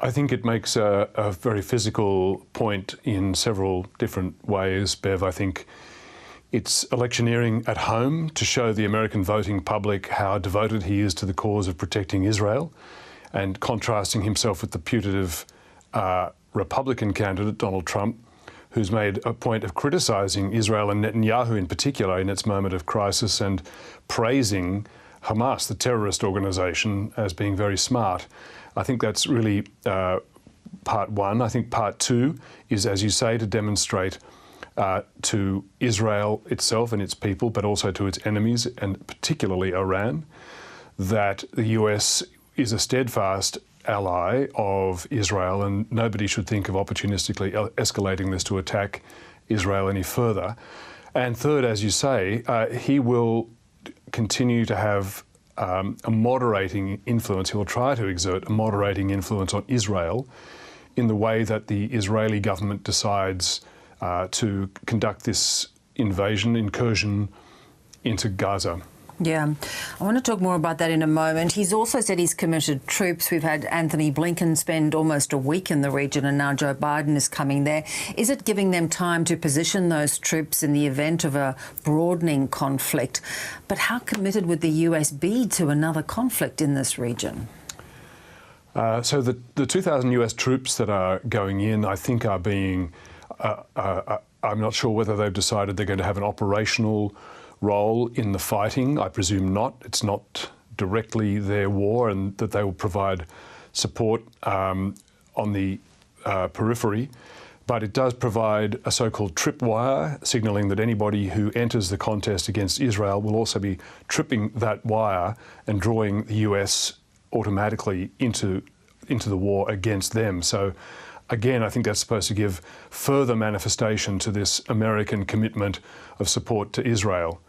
I think it makes a very physical point in several different ways, Bev. I think it's electioneering at home to show the American voting public how devoted he is to the cause of protecting Israel, and contrasting himself with the putative Republican candidate, Donald Trump, who's made a point of criticising Israel and Netanyahu in particular in its moment of crisis, and praising Hamas, the terrorist organisation, as being very smart. I think that's really part one. I think part two is, as you say, to demonstrate to Israel itself and its people, but also to its enemies, and particularly Iran, that the US is a steadfast ally of Israel, and nobody should think of opportunistically escalating this to attack Israel any further. And third, as you say, he will continue to have a moderating influence. He will try to exert a moderating influence on Israel in the way that the Israeli government decides to conduct this incursion into Gaza. Yeah, I want to talk more about that in a moment. He's also said he's committed troops. We've had Anthony Blinken spend almost a week in the region, and now Joe Biden is coming there. Is it giving them time to position those troops in the event of a broadening conflict? But how committed would the US be to another conflict in this region? So the 2,000 US troops that are going in, I think, are being... I'm not sure whether they've decided they're going to have an operational role in the fighting. I presume not. It's not directly their war, and that they will provide support on the periphery. But it does provide a so-called tripwire, signalling that anybody who enters the contest against Israel will also be tripping that wire and drawing the US automatically into the war against them. So again, I think that's supposed to give further manifestation to this American commitment of support to Israel.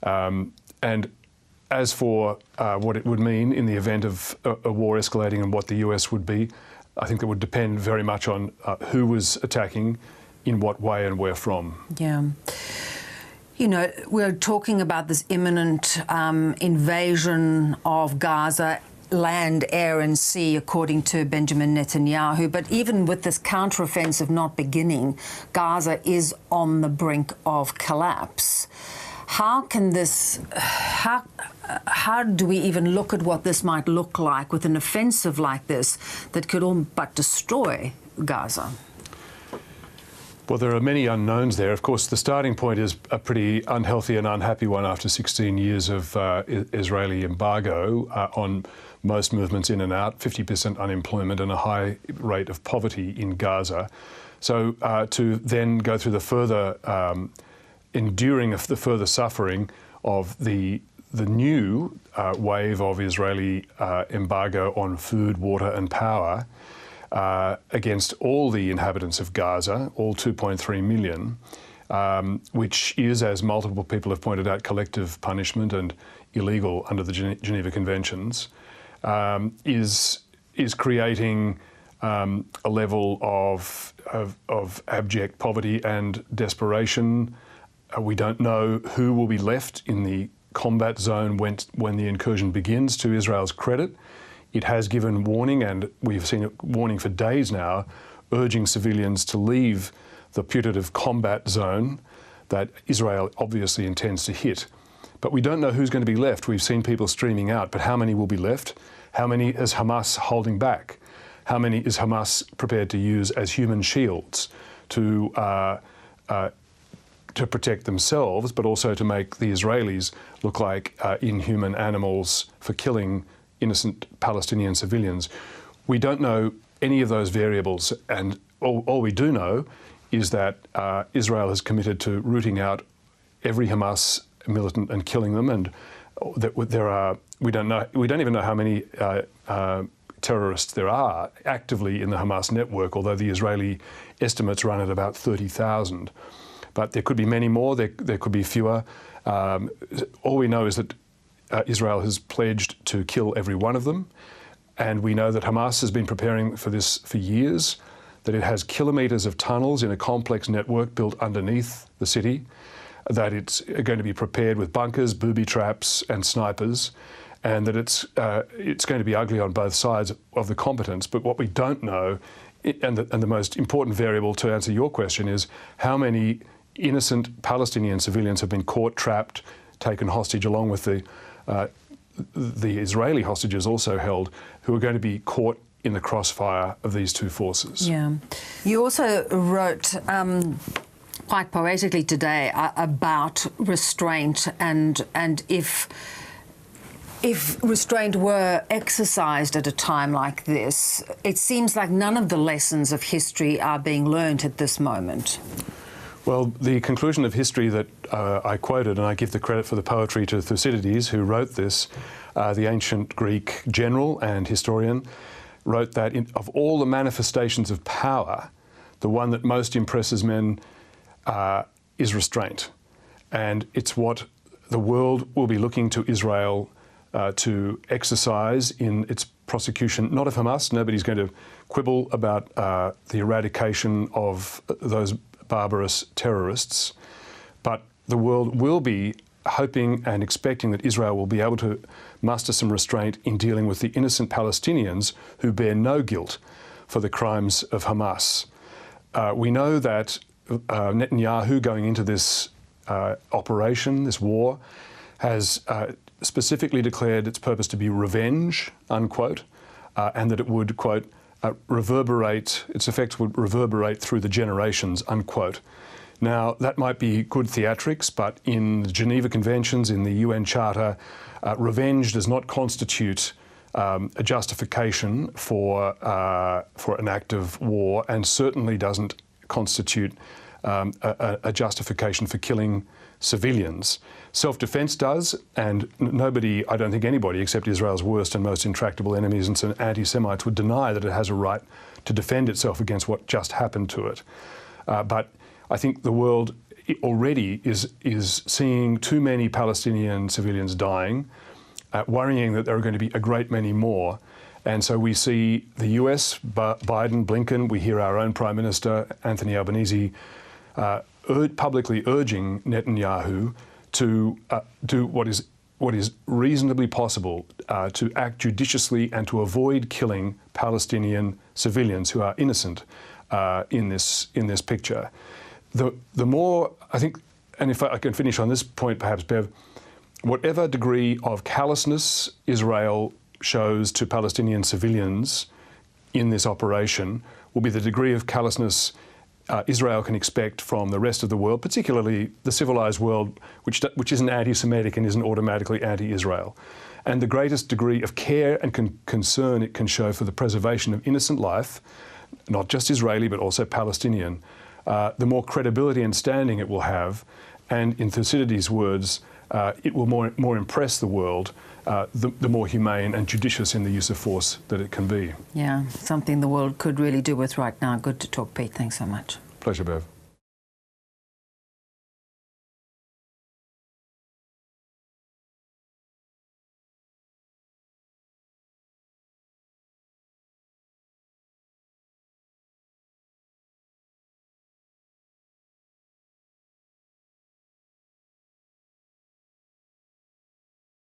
And as for what it would mean in the event of a war escalating and what the US would be, I think that would depend very much on who was attacking, in what way and where from. Yeah. You know, we're talking about this imminent invasion of Gaza, land, air and sea, according to Benjamin Netanyahu. But even with this counteroffensive not beginning, Gaza is on the brink of collapse. How can this, how do we even look at what this might look like with an offensive like this that could all but destroy Gaza? Well, there are many unknowns there. Of course, the starting point is a pretty unhealthy and unhappy one after 16 years of Israeli embargo on most movements in and out, 50% unemployment and a high rate of poverty in Gaza. So to then go through the further enduring of the further suffering of the new wave of Israeli embargo on food, water and power against all the inhabitants of Gaza, all 2.3 million, which is, as multiple people have pointed out, collective punishment and illegal under the Geneva Conventions, is creating a level of abject poverty and desperation. We don't know who will be left in the combat zone when the incursion begins, to Israel's credit. It has given warning, and we've seen it warning for days now, urging civilians to leave the putative combat zone that Israel obviously intends to hit. But we don't know who's going to be left. We've seen people streaming out, but how many will be left? How many is Hamas holding back? How many is Hamas prepared to use as human shields to protect themselves, but also to make the Israelis look like inhuman animals for killing innocent Palestinian civilians? We don't know any of those variables, and all we do know is that Israel has committed to rooting out every Hamas militant and killing them, and that we don't even know how many terrorists there are actively in the Hamas network, although the Israeli estimates run at about 30,000. But there could be many more, there could be fewer. All we know is that Israel has pledged to kill every one of them. And we know that Hamas has been preparing for this for years, that it has kilometres of tunnels in a complex network built underneath the city, that it's going to be prepared with bunkers, booby traps and snipers, and that it's going to be ugly on both sides of the combatants. But what we don't know, and the most important variable to answer your question, is how many innocent Palestinian civilians have been caught, trapped, taken hostage, along with the Israeli hostages also held, who are going to be caught in the crossfire of these two forces. Yeah. You also wrote quite poetically today about restraint and if restraint were exercised at a time like this, it seems like none of the lessons of history are being learnt at this moment. Well, the conclusion of history that I quoted, and I give the credit for the poetry to Thucydides, who wrote this, the ancient Greek general and historian, wrote that of all the manifestations of power, the one that most impresses men is restraint. And it's what the world will be looking to Israel to exercise in its prosecution, not of Hamas. Nobody's going to quibble about the eradication of those barbarous terrorists, but the world will be hoping and expecting that Israel will be able to muster some restraint in dealing with the innocent Palestinians who bear no guilt for the crimes of Hamas. We know that Netanyahu, going into this operation, this war, has specifically declared its purpose to be revenge, unquote, and that it would, quote, reverberate, its effects would reverberate through the generations, unquote. Now, that might be good theatrics, but in the Geneva Conventions, in the UN Charter, revenge does not constitute a justification for an act of war, and certainly doesn't constitute a justification for killing civilians. Self-defense does, and nobody, I don't think anybody except Israel's worst and most intractable enemies and anti-Semites would deny that it has a right to defend itself against what just happened to it. But I think the world already is seeing too many Palestinian civilians dying, worrying that there are going to be a great many more. And so we see the US, Biden, Blinken, we hear our own Prime Minister, Anthony Albanese, publicly urging Netanyahu to do what is reasonably possible to act judiciously and to avoid killing Palestinian civilians who are innocent in this picture. The more, I think, and if I can finish on this point perhaps, Bev, whatever degree of callousness Israel shows to Palestinian civilians in this operation will be the degree of callousness Israel can expect from the rest of the world, particularly the civilized world, which isn't anti-Semitic and isn't automatically anti-Israel. And the greatest degree of care and concern it can show for the preservation of innocent life, not just Israeli, but also Palestinian, the more credibility and standing it will have. And in Thucydides' words, it will more impress the world, the more humane and judicious in the use of force that it can be. Yeah, something the world could really do with right now. Good to talk, Pete. Thanks so much. Pleasure, Bev.